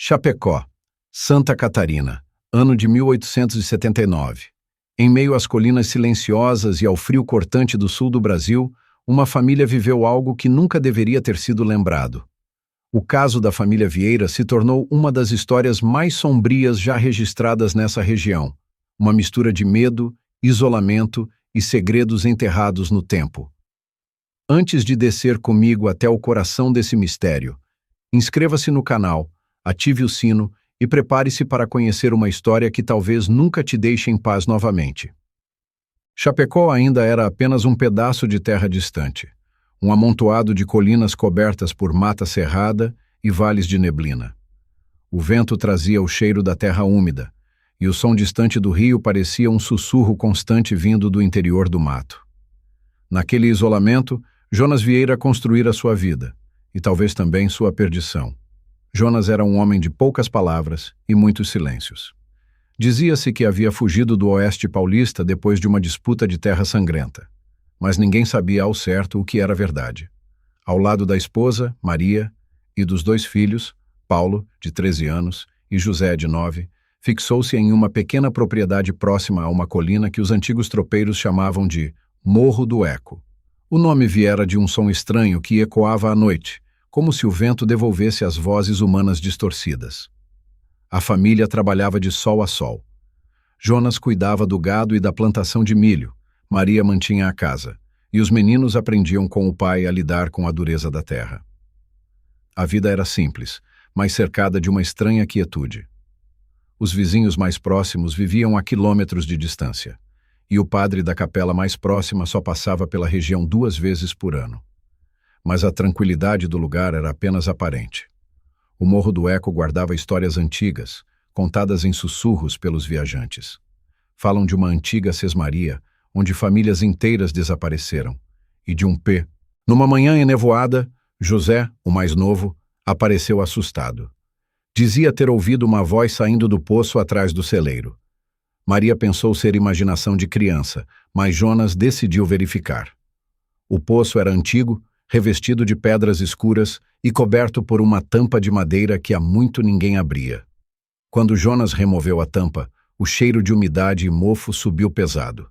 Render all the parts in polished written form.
Chapecó, Santa Catarina, ano de 1879. Em meio às colinas silenciosas e ao frio cortante do sul do Brasil, uma família viveu algo que nunca deveria ter sido lembrado. O caso da família Vieira se tornou uma das histórias mais sombrias já registradas nessa região, uma mistura de medo, isolamento e segredos enterrados no tempo. Antes de descer comigo até o coração desse mistério, inscreva-se no canal, ative o sino e prepare-se para conhecer uma história que talvez nunca te deixe em paz novamente. Chapecó ainda era apenas um pedaço de terra distante, um amontoado de colinas cobertas por mata cerrada e vales de neblina. O vento trazia o cheiro da terra úmida, e o som distante do rio parecia um sussurro constante vindo do interior do mato. Naquele isolamento, Jonas Vieira construíra sua vida, e talvez também sua perdição. Jonas era um homem de poucas palavras e muitos silêncios. Dizia-se que havia fugido do oeste paulista depois de uma disputa de terra sangrenta, mas ninguém sabia ao certo o que era verdade. Ao lado da esposa, Maria, e dos dois filhos, Paulo, de 13 anos, e José, de 9, fixou-se em uma pequena propriedade próxima a uma colina que os antigos tropeiros chamavam de Morro do Eco. O nome viera de um som estranho que ecoava à noite, como se o vento devolvesse as vozes humanas distorcidas. A família trabalhava de sol a sol. Jonas cuidava do gado e da plantação de milho, Maria mantinha a casa, e os meninos aprendiam com o pai a lidar com a dureza da terra. A vida era simples, mas cercada de uma estranha quietude. Os vizinhos mais próximos viviam a quilômetros de distância, e o padre da capela mais próxima só passava pela região 2 vezes por ano. Mas a tranquilidade do lugar era apenas aparente. O Morro do Eco guardava histórias antigas, contadas em sussurros pelos viajantes. Falam de uma antiga sesmaria, onde famílias inteiras desapareceram, e de um P. Numa manhã enevoada, José, o mais novo, apareceu assustado. Dizia ter ouvido uma voz saindo do poço atrás do celeiro. Maria pensou ser imaginação de criança, mas Jonas decidiu verificar. O poço era antigo, revestido de pedras escuras e coberto por uma tampa de madeira que há muito ninguém abria. Quando Jonas removeu a tampa, o cheiro de umidade e mofo subiu pesado.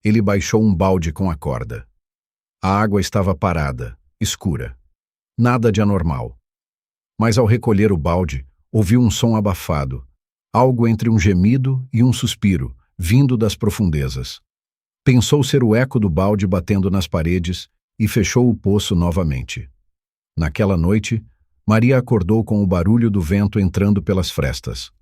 Ele baixou um balde com a corda. A água estava parada, escura. Nada de anormal. Mas ao recolher o balde, ouviu um som abafado, algo entre um gemido e um suspiro, vindo das profundezas. Pensou ser o eco do balde batendo nas paredes e fechou o poço novamente. Naquela noite, Maria acordou com o barulho do vento entrando pelas frestas.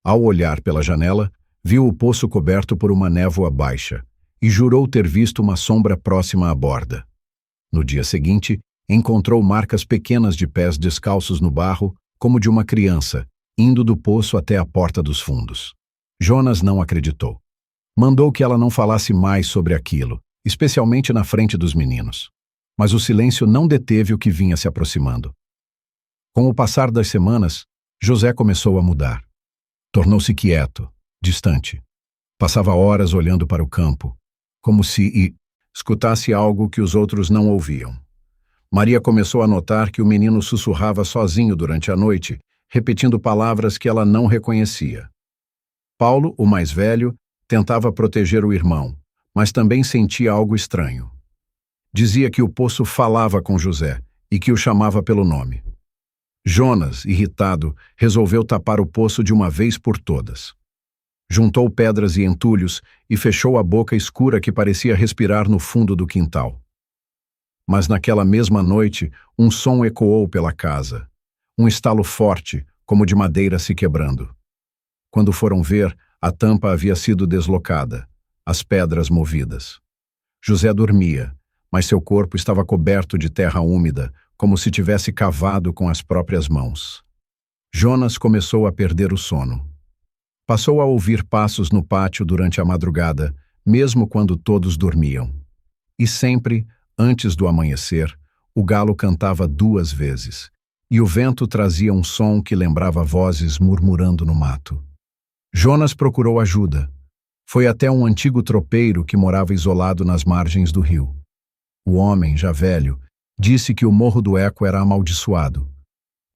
Ao olhar pela janela, viu o poço coberto por uma névoa baixa e jurou ter visto uma sombra próxima à borda. No dia seguinte, encontrou marcas pequenas de pés descalços no barro, como de uma criança, indo do poço até a porta dos fundos. Jonas não acreditou. Mandou que ela não falasse mais sobre aquilo, especialmente na frente dos meninos. Mas o silêncio não deteve o que vinha se aproximando. Com o passar das semanas, José começou a mudar. Tornou-se quieto, distante. Passava horas olhando para o campo, como se escutasse algo que os outros não ouviam. Maria começou a notar que o menino sussurrava sozinho durante a noite, repetindo palavras que ela não reconhecia. Paulo, o mais velho, tentava proteger o irmão, mas também sentia algo estranho. Dizia que o poço falava com José e que o chamava pelo nome. Jonas, irritado, resolveu tapar o poço de uma vez por todas. Juntou pedras e entulhos e fechou a boca escura que parecia respirar no fundo do quintal. Mas naquela mesma noite, um som ecoou pela casa. Um estalo forte, como de madeira se quebrando. Quando foram ver, a tampa havia sido deslocada, as pedras movidas. José dormia, mas seu corpo estava coberto de terra úmida, como se tivesse cavado com as próprias mãos. Jonas começou a perder o sono. Passou a ouvir passos no pátio durante a madrugada, mesmo quando todos dormiam. E sempre, antes do amanhecer, o galo cantava 2 vezes, e o vento trazia um som que lembrava vozes murmurando no mato. Jonas procurou ajuda. Foi até um antigo tropeiro que morava isolado nas margens do rio. O homem, já velho, disse que o Morro do Eco era amaldiçoado.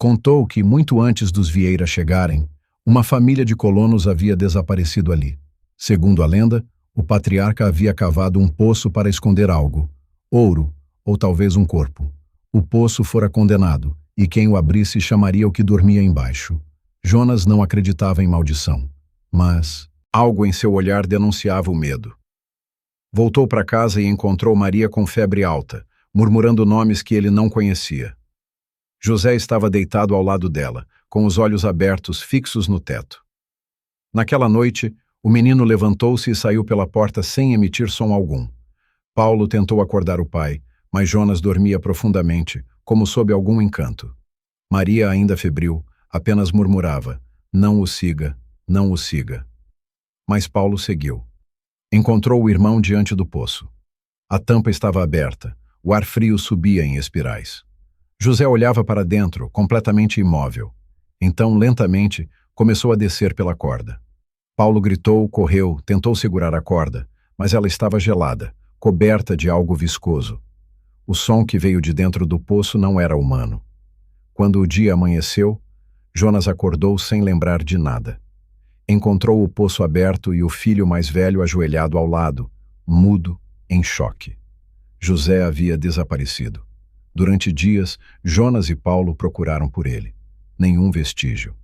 Contou que, muito antes dos Vieira chegarem, uma família de colonos havia desaparecido ali. Segundo a lenda, o patriarca havia cavado um poço para esconder algo, ouro ou talvez um corpo. O poço fora condenado, e quem o abrisse chamaria o que dormia embaixo. Jonas não acreditava em maldição, mas algo em seu olhar denunciava o medo. Voltou para casa e encontrou Maria com febre alta, murmurando nomes que ele não conhecia. José estava deitado ao lado dela, com os olhos abertos, fixos no teto. Naquela noite, o menino levantou-se e saiu pela porta sem emitir som algum. Paulo tentou acordar o pai, mas Jonas dormia profundamente, como sob algum encanto. Maria, ainda febril, apenas murmurava: "Não o siga, não o siga." Mas Paulo seguiu. Encontrou o irmão diante do poço. A tampa estava aberta, o ar frio subia em espirais. José olhava para dentro, completamente imóvel. Então, lentamente, começou a descer pela corda. Paulo gritou, correu, tentou segurar a corda, mas ela estava gelada, coberta de algo viscoso. O som que veio de dentro do poço não era humano. Quando o dia amanheceu, Jonas acordou sem lembrar de nada. Encontrou o poço aberto e o filho mais velho ajoelhado ao lado, mudo, em choque. José havia desaparecido. Durante dias, Jonas e Paulo procuraram por ele. Nenhum vestígio.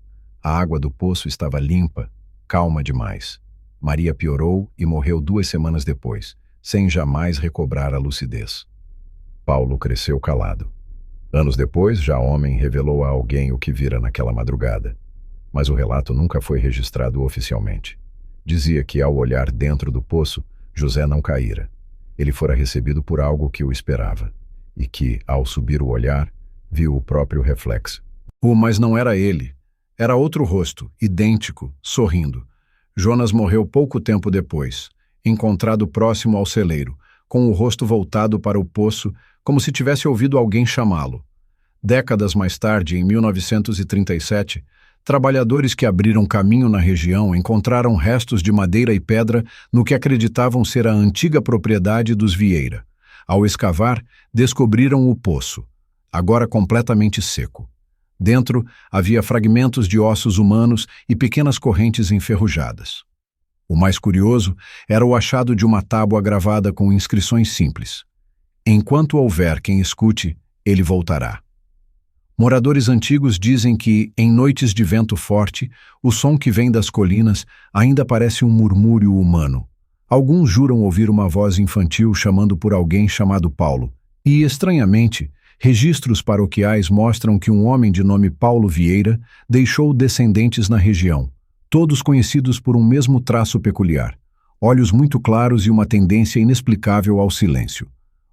A água do poço estava limpa, calma demais. Maria piorou e morreu 2 semanas depois, sem jamais recobrar a lucidez. Paulo cresceu calado. Anos depois, já homem, revelou a alguém o que vira naquela madrugada. Mas o relato nunca foi registrado oficialmente. Dizia que, ao olhar dentro do poço, José não caíra. Ele fora recebido por algo que o esperava, e que, ao subir o olhar, viu o próprio reflexo. Mas não era ele. Era outro rosto, idêntico, sorrindo. Jonas morreu pouco tempo depois, encontrado próximo ao celeiro, com o rosto voltado para o poço, como se tivesse ouvido alguém chamá-lo. Décadas mais tarde, em 1937, trabalhadores que abriram caminho na região encontraram restos de madeira e pedra no que acreditavam ser a antiga propriedade dos Vieira. Ao escavar, descobriram o poço, agora completamente seco. Dentro havia fragmentos de ossos humanos e pequenas correntes enferrujadas. O mais curioso era o achado de uma tábua gravada com inscrições simples: "Enquanto houver quem escute, ele voltará." Moradores antigos dizem que, em noites de vento forte, o som que vem das colinas ainda parece um murmúrio humano. Alguns juram ouvir uma voz infantil chamando por alguém chamado Paulo. E, estranhamente, registros paroquiais mostram que um homem de nome Paulo Vieira deixou descendentes na região, todos conhecidos por um mesmo traço peculiar: olhos muito claros e uma tendência inexplicável ao silêncio.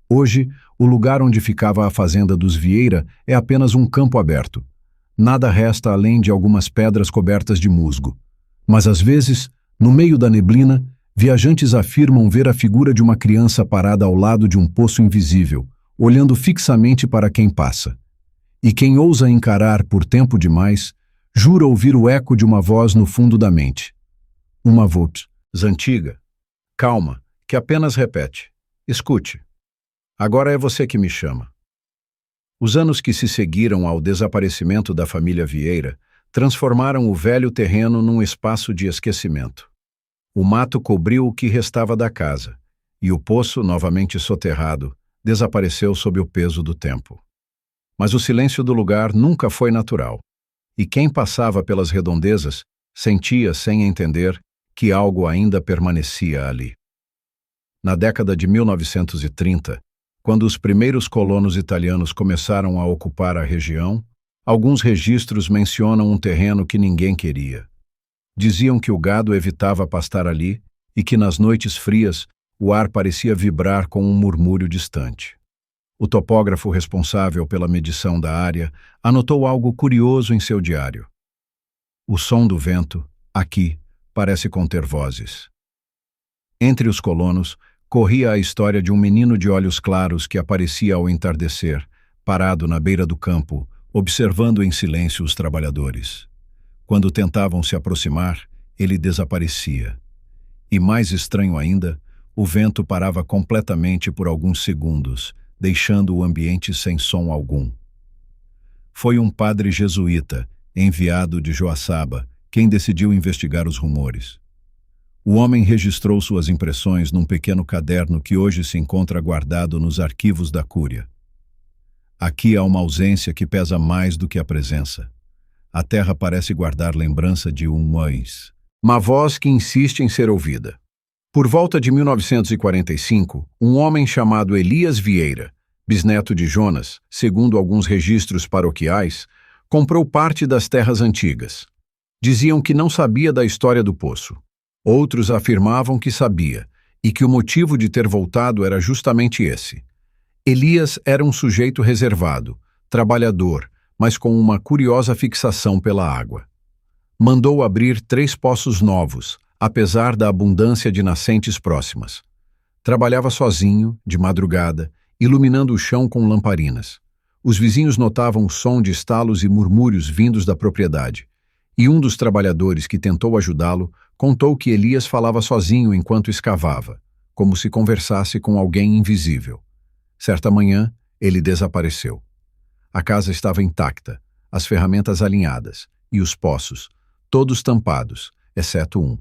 Hoje, o lugar onde ficava a fazenda dos Vieira é apenas um campo aberto. Nada resta além de algumas pedras cobertas de musgo. Mas às vezes, no meio da neblina, viajantes afirmam ver a figura de uma criança parada ao lado de um poço invisível, olhando fixamente para quem passa. E quem ousa encarar por tempo demais, jura ouvir o eco de uma voz no fundo da mente. Uma voz antiga, calma, que apenas repete: "Escute. Agora é você que me chama." Os anos que se seguiram ao desaparecimento da família Vieira transformaram o velho terreno num espaço de esquecimento. O mato cobriu o que restava da casa, e o poço, novamente soterrado, desapareceu sob o peso do tempo. Mas o silêncio do lugar nunca foi natural, e quem passava pelas redondezas sentia, sem entender, que algo ainda permanecia ali. Na década de 1930, quando os primeiros colonos italianos começaram a ocupar a região, alguns registros mencionam um terreno que ninguém queria. Diziam que o gado evitava pastar ali e que nas noites frias o ar parecia vibrar com um murmúrio distante. O topógrafo responsável pela medição da área anotou algo curioso em seu diário. "O som do vento, aqui, parece conter vozes." Entre os colonos, corria a história de um menino de olhos claros que aparecia ao entardecer, parado na beira do campo, observando em silêncio os trabalhadores. Quando tentavam se aproximar, ele desaparecia. E mais estranho ainda, o vento parava completamente por alguns segundos, deixando o ambiente sem som algum. Foi um padre jesuíta, enviado de Joaçaba, quem decidiu investigar os rumores. O homem registrou suas impressões num pequeno caderno que hoje se encontra guardado nos arquivos da Cúria. Aqui há uma ausência que pesa mais do que a presença. A terra parece guardar lembrança de uma voz que insiste em ser ouvida. Por volta de 1945, um homem chamado Elias Vieira, bisneto de Jonas, segundo alguns registros paroquiais, comprou parte das terras antigas. Diziam que não sabia da história do poço. Outros afirmavam que sabia, e que o motivo de ter voltado era justamente esse. Elias era um sujeito reservado, trabalhador, mas com uma curiosa fixação pela água. Mandou abrir 3 poços novos, apesar da abundância de nascentes próximas. Trabalhava sozinho, de madrugada, iluminando o chão com lamparinas. Os vizinhos notavam o som de estalos e murmúrios vindos da propriedade, e um dos trabalhadores que tentou ajudá-lo contou que Elias falava sozinho enquanto escavava, como se conversasse com alguém invisível. Certa manhã, ele desapareceu. A casa estava intacta, as ferramentas alinhadas, e os poços, todos tampados, exceto um.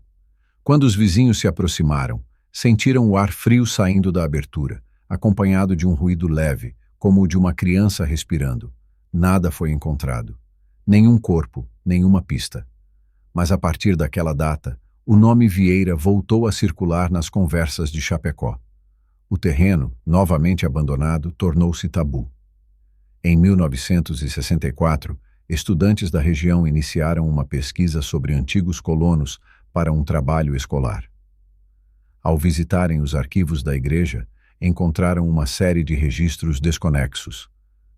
Quando os vizinhos se aproximaram, sentiram o ar frio saindo da abertura, acompanhado de um ruído leve, como o de uma criança respirando. Nada foi encontrado. Nenhum corpo, nenhuma pista. Mas a partir daquela data, o nome Vieira voltou a circular nas conversas de Chapecó. O terreno, novamente abandonado, tornou-se tabu. Em 1964, estudantes da região iniciaram uma pesquisa sobre antigos colonos para um trabalho escolar. Ao visitarem os arquivos da igreja, encontraram uma série de registros desconexos,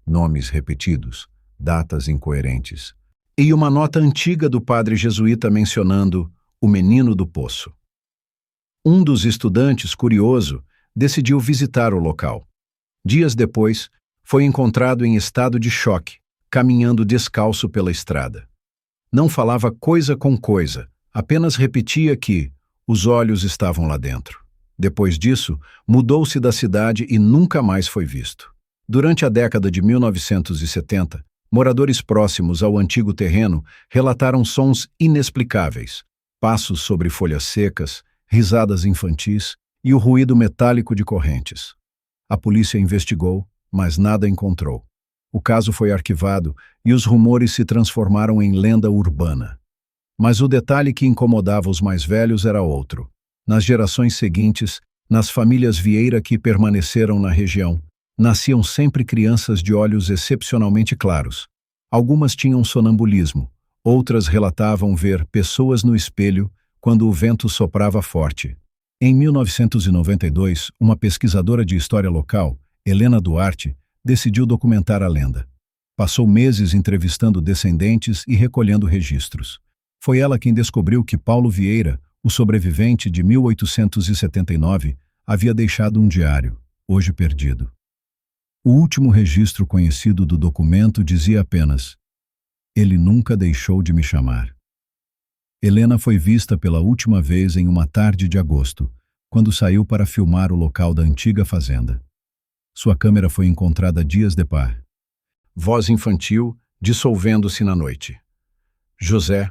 nomes repetidos, datas incoerentes, e uma nota antiga do padre jesuíta mencionando o menino do poço. Um dos estudantes, curioso, decidiu visitar o local. Dias depois, foi encontrado em estado de choque, caminhando descalço pela estrada. Não falava coisa com coisa, apenas repetia que os olhos estavam lá dentro. Depois disso, mudou-se da cidade e nunca mais foi visto. Durante a década de 1970, moradores próximos ao antigo terreno relataram sons inexplicáveis, passos sobre folhas secas, risadas infantis e o ruído metálico de correntes. A polícia investigou, mas nada encontrou. O caso foi arquivado e os rumores se transformaram em lenda urbana. Mas o detalhe que incomodava os mais velhos era outro. Nas gerações seguintes, nas famílias Vieira que permaneceram na região, nasciam sempre crianças de olhos excepcionalmente claros. Algumas tinham sonambulismo, outras relatavam ver pessoas no espelho quando o vento soprava forte. Em 1992, uma pesquisadora de história local, Helena Duarte, decidiu documentar a lenda. Passou meses entrevistando descendentes e recolhendo registros. Foi ela quem descobriu que Paulo Vieira, o sobrevivente de 1879, havia deixado um diário, hoje perdido. O último registro conhecido do documento dizia apenas: "Ele nunca deixou de me chamar." Helena foi vista pela última vez em uma tarde de agosto, quando saiu para filmar o local da antiga fazenda. Sua câmera foi encontrada dias depois. Voz infantil, dissolvendo-se na noite. José.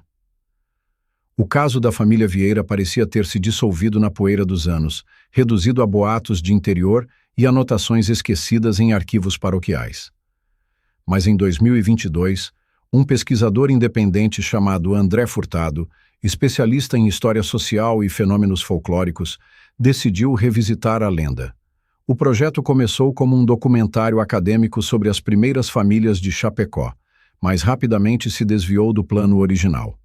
O caso da família Vieira parecia ter se dissolvido na poeira dos anos, reduzido a boatos de interior e anotações esquecidas em arquivos paroquiais. Mas em 2022, um pesquisador independente chamado André Furtado, especialista em história social e fenômenos folclóricos, decidiu revisitar a lenda. O projeto começou como um documentário acadêmico sobre as primeiras famílias de Chapecó, mas rapidamente se desviou do plano original.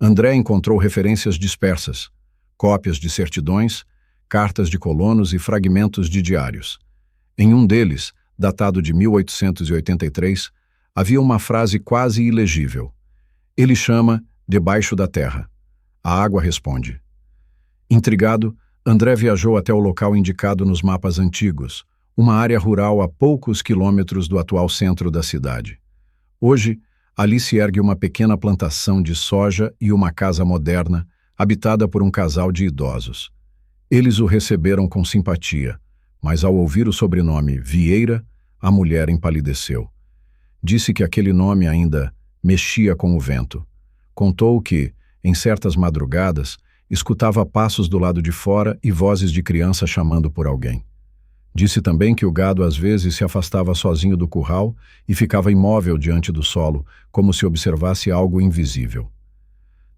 André encontrou referências dispersas, cópias de certidões, cartas de colonos e fragmentos de diários. Em um deles, datado de 1883, havia uma frase quase ilegível. Ele chama debaixo da terra. A água responde. Intrigado, André viajou até o local indicado nos mapas antigos, uma área rural a poucos quilômetros do atual centro da cidade. Hoje, ali se ergue uma pequena plantação de soja e uma casa moderna, habitada por um casal de idosos. Eles o receberam com simpatia, mas ao ouvir o sobrenome Vieira, a mulher empalideceu. Disse que aquele nome ainda mexia com o vento. Contou que, em certas madrugadas, escutava passos do lado de fora e vozes de criança chamando por alguém. Disse também que o gado às vezes se afastava sozinho do curral e ficava imóvel diante do solo, como se observasse algo invisível.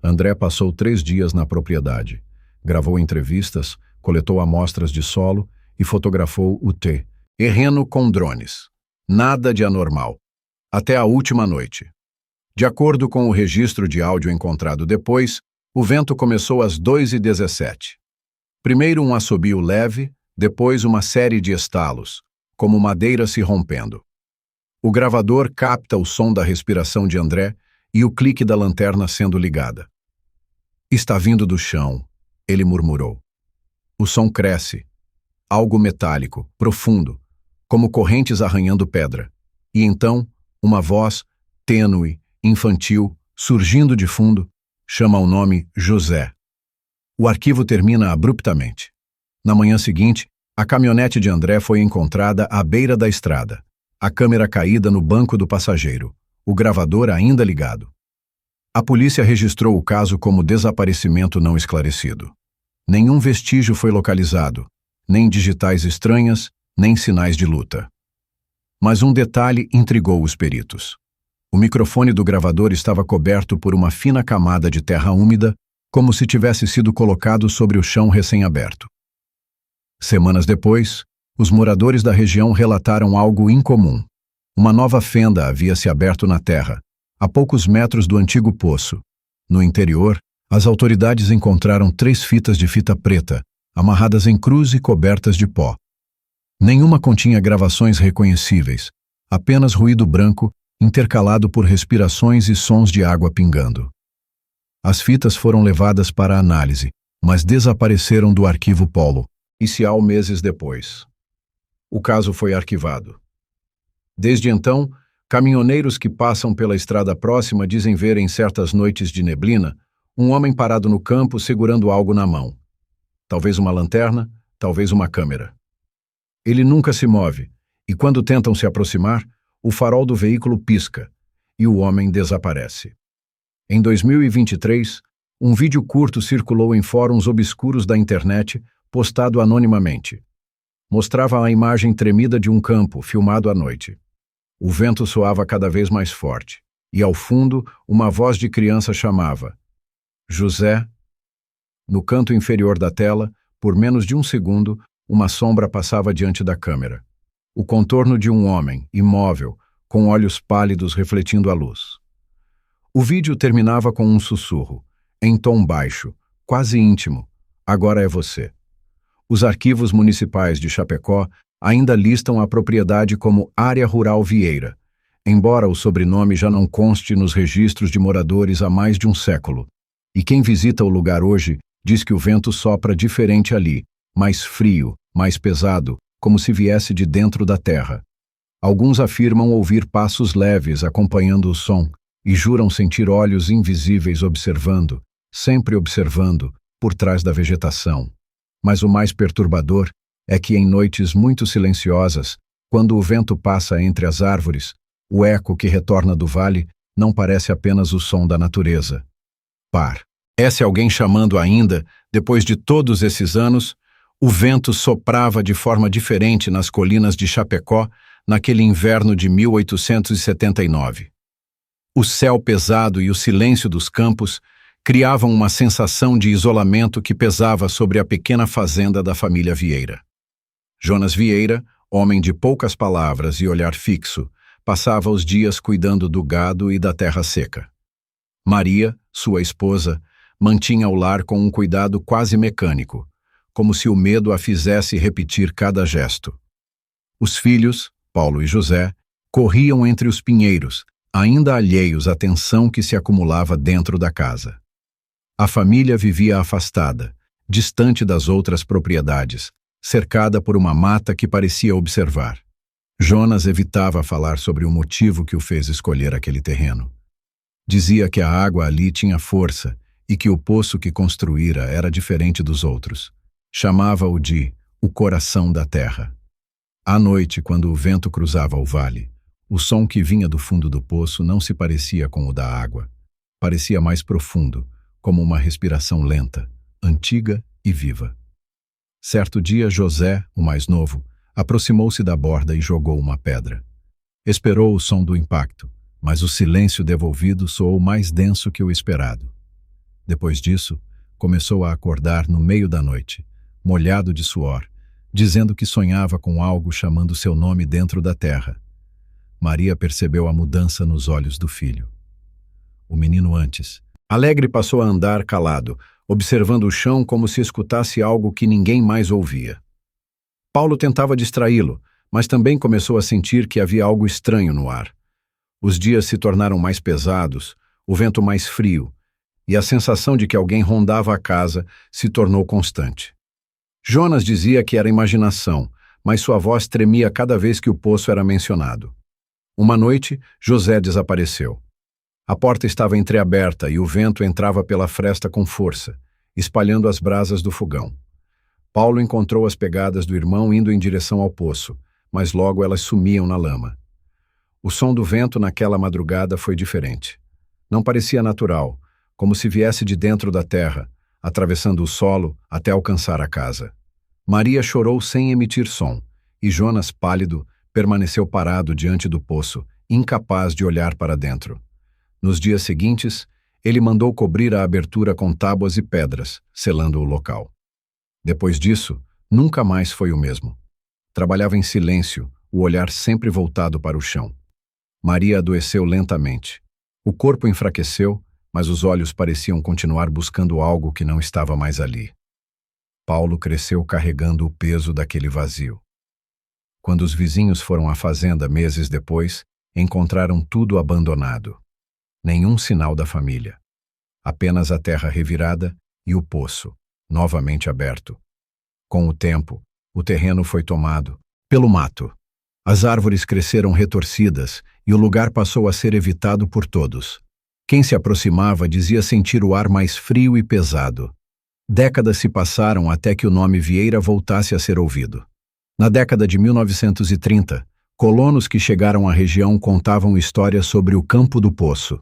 André passou 3 dias na propriedade. Gravou entrevistas, coletou amostras de solo e fotografou o terreno com drones. Nada de anormal. Até a última noite. De acordo com o registro de áudio encontrado depois, o vento começou às 2h17. Primeiro um assobio leve, depois uma série de estalos, como madeira se rompendo. O gravador capta o som da respiração de André e o clique da lanterna sendo ligada. Está vindo do chão, ele murmurou. O som cresce, algo metálico, profundo, como correntes arranhando pedra. E então, uma voz, tênue, infantil, surgindo de fundo, chama o nome José. O arquivo termina abruptamente. Na manhã seguinte, a caminhonete de André foi encontrada à beira da estrada, a câmera caída no banco do passageiro, o gravador ainda ligado. A polícia registrou o caso como desaparecimento não esclarecido. Nenhum vestígio foi localizado, nem digitais estranhas, nem sinais de luta. Mas um detalhe intrigou os peritos. O microfone do gravador estava coberto por uma fina camada de terra úmida, como se tivesse sido colocado sobre o chão recém-aberto. Semanas depois, os moradores da região relataram algo incomum. Uma nova fenda havia se aberto na terra, a poucos metros do antigo poço. No interior, as autoridades encontraram 3 fitas de fita preta, amarradas em cruz e cobertas de pó. Nenhuma continha gravações reconhecíveis, apenas ruído branco, intercalado por respirações e sons de água pingando. As fitas foram levadas para análise, mas desapareceram do arquivo policial meses depois. O caso foi arquivado. Desde então, caminhoneiros que passam pela estrada próxima dizem ver em certas noites de neblina um homem parado no campo segurando algo na mão. Talvez uma lanterna, talvez uma câmera. Ele nunca se move, e quando tentam se aproximar, o farol do veículo pisca, e o homem desaparece. Em 2023, um vídeo curto circulou em fóruns obscuros da internet, postado anonimamente. Mostrava a imagem tremida de um campo, filmado à noite. O vento soava cada vez mais forte, e ao fundo, uma voz de criança chamava: José. No canto inferior da tela, por menos de um segundo, uma sombra passava diante da câmera. O contorno de um homem, imóvel, com olhos pálidos refletindo a luz. O vídeo terminava com um sussurro, em tom baixo, quase íntimo: agora é você. Os arquivos municipais de Chapecó ainda listam a propriedade como Área Rural Vieira, embora o sobrenome já não conste nos registros de moradores há mais de um século. E quem visita o lugar hoje diz que o vento sopra diferente ali, mais frio, mais pesado, como se viesse de dentro da terra. Alguns afirmam ouvir passos leves acompanhando o som e juram sentir olhos invisíveis observando, sempre observando, por trás da vegetação. Mas o mais perturbador é que em noites muito silenciosas, quando o vento passa entre as árvores, o eco que retorna do vale não parece apenas o som da natureza. Parece alguém chamando ainda, depois de todos esses anos. O vento soprava de forma diferente nas colinas de Chapecó naquele inverno de 1879. O céu pesado e o silêncio dos campos criavam uma sensação de isolamento que pesava sobre a pequena fazenda da família Vieira. Jonas Vieira, homem de poucas palavras e olhar fixo, passava os dias cuidando do gado e da terra seca. Maria, sua esposa, mantinha o lar com um cuidado quase mecânico, como se o medo a fizesse repetir cada gesto. Os filhos, Paulo e José, corriam entre os pinheiros, ainda alheios à tensão que se acumulava dentro da casa. A família vivia afastada, distante das outras propriedades, cercada por uma mata que parecia observar. Jonas evitava falar sobre o motivo que o fez escolher aquele terreno. Dizia que a água ali tinha força e que o poço que construíra era diferente dos outros. Chamava-o de o coração da terra. À noite, quando o vento cruzava o vale, O som que vinha do fundo do poço não se parecia com o da água. Parecia mais profundo, como uma respiração lenta, antiga e viva. Certo dia, José, o mais novo, aproximou-se da borda e jogou uma pedra. Esperou o som do impacto, mas o silêncio devolvido soou mais denso que o esperado. Depois disso, começou a acordar no meio da noite, molhado de suor, dizendo que sonhava com algo chamando seu nome dentro da terra. Maria percebeu a mudança nos olhos do filho. O menino antes, alegre, passou a andar calado, observando o chão como se escutasse algo que ninguém mais ouvia. Paulo tentava distraí-lo, mas também começou a sentir que havia algo estranho no ar. Os dias se tornaram mais pesados, o vento mais frio, e a sensação de que alguém rondava a casa se tornou constante. Jonas dizia que era imaginação, mas sua voz tremia cada vez que o poço era mencionado. Uma noite, José desapareceu. A porta estava entreaberta e o vento entrava pela fresta com força, espalhando as brasas do fogão. Paulo encontrou as pegadas do irmão indo em direção ao poço, mas logo elas sumiam na lama. O som do vento naquela madrugada foi diferente. Não parecia natural, como se viesse de dentro da terra, atravessando o solo até alcançar a casa. Maria chorou sem emitir som, e Jonas, pálido, permaneceu parado diante do poço, incapaz de olhar para dentro. Nos dias seguintes, ele mandou cobrir a abertura com tábuas e pedras, selando o local. Depois disso, nunca mais foi o mesmo. Trabalhava em silêncio, o olhar sempre voltado para o chão. Maria adoeceu lentamente. O corpo enfraqueceu, mas os olhos pareciam continuar buscando algo que não estava mais ali. Paulo cresceu carregando o peso daquele vazio. Quando os vizinhos foram à fazenda meses depois, encontraram tudo abandonado. Nenhum sinal da família. Apenas a terra revirada e o poço, novamente aberto. Com o tempo, o terreno foi tomado pelo mato. As árvores cresceram retorcidas e o lugar passou a ser evitado por todos. Quem se aproximava dizia sentir o ar mais frio e pesado. Décadas se passaram até que o nome Vieira voltasse a ser ouvido. Na década de 1930, colonos que chegaram à região contavam histórias sobre o Campo do Poço.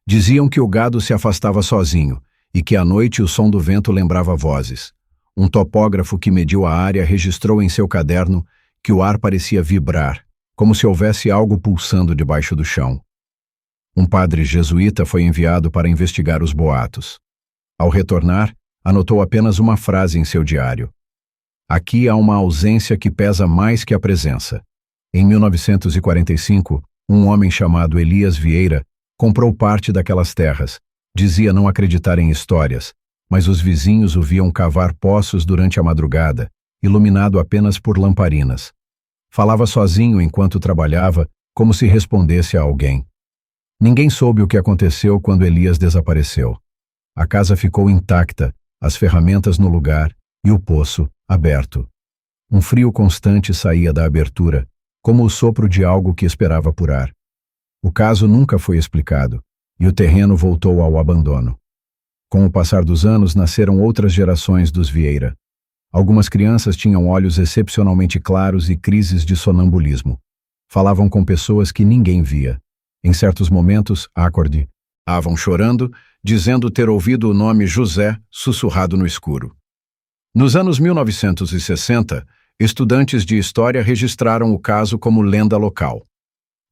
Diziam que o gado se afastava sozinho e que à noite o som do vento lembrava vozes. Um topógrafo que mediu a área registrou em seu caderno que o ar parecia vibrar, como se houvesse algo pulsando debaixo do chão. Um padre jesuíta foi enviado para investigar os boatos. Ao retornar, anotou apenas uma frase em seu diário. Aqui há uma ausência que pesa mais que a presença. Em 1945, um homem chamado Elias Vieira comprou parte daquelas terras. Dizia não acreditar em histórias, mas os vizinhos o viam cavar poços durante a madrugada, iluminado apenas por lamparinas. Falava sozinho enquanto trabalhava, como se respondesse a alguém. Ninguém soube o que aconteceu quando Elias desapareceu. A casa ficou intacta, as ferramentas no lugar e o poço aberto. Um frio constante saía da abertura, como o sopro de algo que esperava apurar. O caso nunca foi explicado, e o terreno voltou ao abandono. Com o passar dos anos, nasceram outras gerações dos Vieira. Algumas crianças tinham olhos excepcionalmente claros e crises de sonambulismo. Falavam com pessoas que ninguém via. Em certos momentos, acordavam chorando, dizendo ter ouvido o nome José sussurrado no escuro. Nos anos 1960, estudantes de história registraram o caso como lenda local.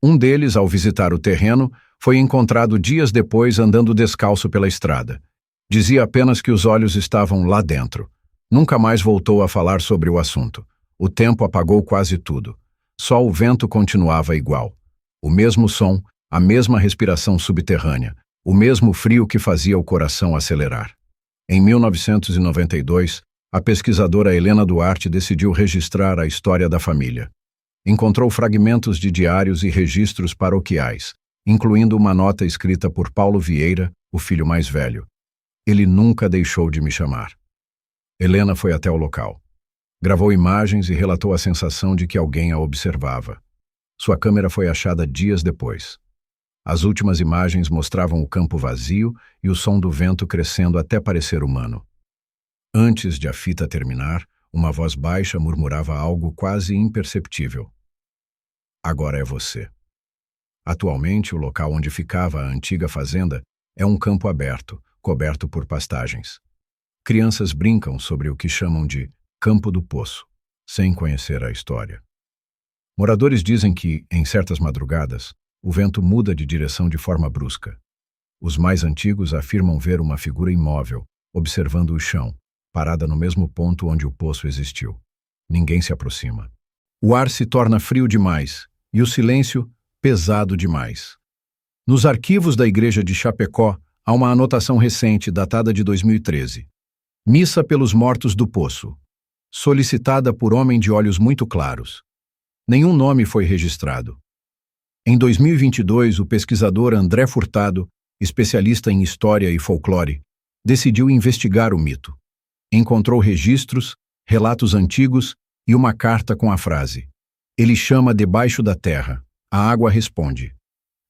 Um deles, ao visitar o terreno, foi encontrado dias depois andando descalço pela estrada. Dizia apenas que os olhos estavam lá dentro. Nunca mais voltou a falar sobre o assunto. O tempo apagou quase tudo. Só o vento continuava igual. O mesmo som, a mesma respiração subterrânea, o mesmo frio que fazia o coração acelerar. Em 1992, a pesquisadora Helena Duarte decidiu registrar a história da família. Encontrou fragmentos de diários e registros paroquiais, incluindo uma nota escrita por Paulo Vieira, o filho mais velho. Ele nunca deixou de me chamar. Helena foi até o local. Gravou imagens e relatou a sensação de que alguém a observava. Sua câmera foi achada dias depois. As últimas imagens mostravam o campo vazio e o som do vento crescendo até parecer humano. Antes de a fita terminar, uma voz baixa murmurava algo quase imperceptível. Agora é você. Atualmente, o local onde ficava a antiga fazenda é um campo aberto, coberto por pastagens. Crianças brincam sobre o que chamam de Campo do Poço, sem conhecer a história. Moradores dizem que, em certas madrugadas, o vento muda de direção de forma brusca. Os mais antigos afirmam ver uma figura imóvel, observando o chão, parada no mesmo ponto onde o poço existiu. Ninguém se aproxima. O ar se torna frio demais e o silêncio pesado demais. Nos arquivos da igreja de Chapecó há uma anotação recente, datada de 2013. Missa pelos mortos do poço. Solicitada por homem de olhos muito claros. Nenhum nome foi registrado. Em 2022, o pesquisador André Furtado, especialista em história e folclore, decidiu investigar o mito. Encontrou registros, relatos antigos e uma carta com a frase: "Ele chama debaixo da terra, a água responde."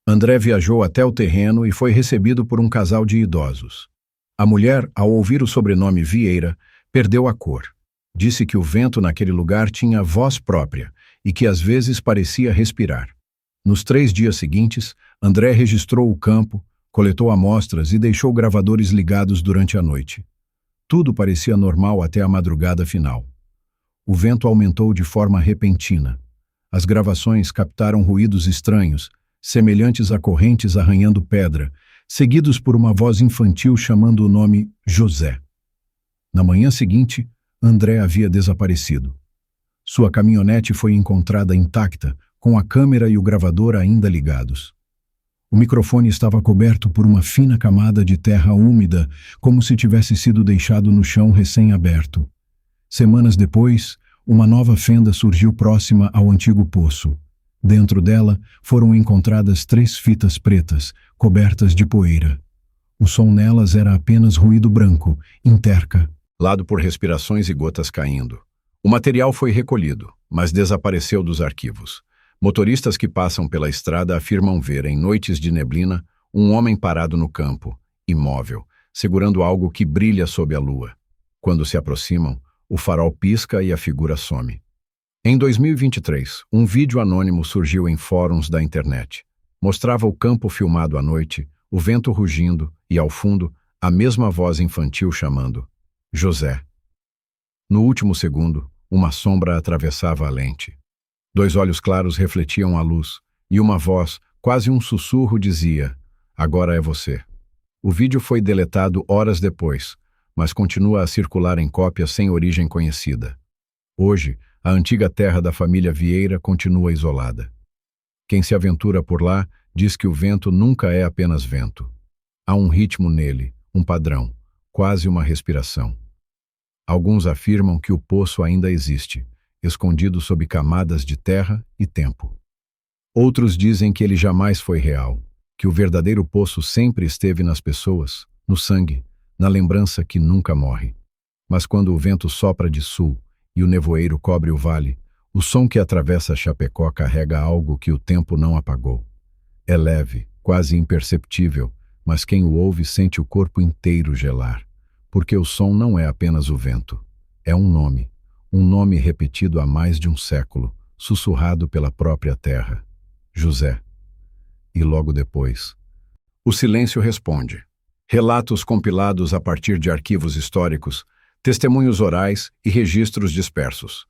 André viajou até o terreno e foi recebido por um casal de idosos. A mulher, ao ouvir o sobrenome Vieira, perdeu a cor. Disse que o vento naquele lugar tinha voz própria e que às vezes parecia respirar. Nos 3 dias seguintes, André registrou o campo, coletou amostras e deixou gravadores ligados durante a noite. Tudo parecia normal até a madrugada final. O vento aumentou de forma repentina. As gravações captaram ruídos estranhos, semelhantes a correntes arranhando pedra, seguidos por uma voz infantil chamando o nome José. Na manhã seguinte, André havia desaparecido. Sua caminhonete foi encontrada intacta, com a câmera e o gravador ainda ligados. O microfone estava coberto por uma fina camada de terra úmida, como se tivesse sido deixado no chão recém-aberto. Semanas depois, uma nova fenda surgiu próxima ao antigo poço. Dentro dela foram encontradas 3 fitas pretas, cobertas de poeira. O som nelas era apenas ruído branco, interca, lado por respirações e gotas caindo. O material foi recolhido, mas desapareceu dos arquivos. Motoristas que passam pela estrada afirmam ver, em noites de neblina, um homem parado no campo, imóvel, segurando algo que brilha sob a lua. Quando se aproximam, o farol pisca e a figura some. Em 2023, um vídeo anônimo surgiu em fóruns da internet. Mostrava o campo filmado à noite, o vento rugindo e, ao fundo, a mesma voz infantil chamando José. No último segundo, uma sombra atravessava a lente. 2 olhos claros refletiam a luz, e uma voz, quase um sussurro, dizia: "Agora é você." O vídeo foi deletado horas depois, mas continua a circular em cópias sem origem conhecida. Hoje, a antiga terra da família Vieira continua isolada. Quem se aventura por lá diz que o vento nunca é apenas vento. Há um ritmo nele, um padrão, quase uma respiração. Alguns afirmam que o poço ainda existe, escondido sob camadas de terra e tempo. Outros dizem que ele jamais foi real, que o verdadeiro poço sempre esteve nas pessoas, no sangue, na lembrança que nunca morre. Mas quando o vento sopra de sul e o nevoeiro cobre o vale, o som que atravessa Chapecó carrega algo que o tempo não apagou. É leve, quase imperceptível, mas quem o ouve sente o corpo inteiro gelar, porque o som não é apenas o vento, é um nome repetido há mais de um século, sussurrado pela própria terra: José. E logo depois, o silêncio responde. Relatos compilados a partir de arquivos históricos, testemunhos orais e registros dispersos.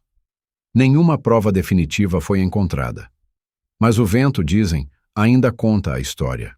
Nenhuma prova definitiva foi encontrada. Mas o vento, dizem, ainda conta a história.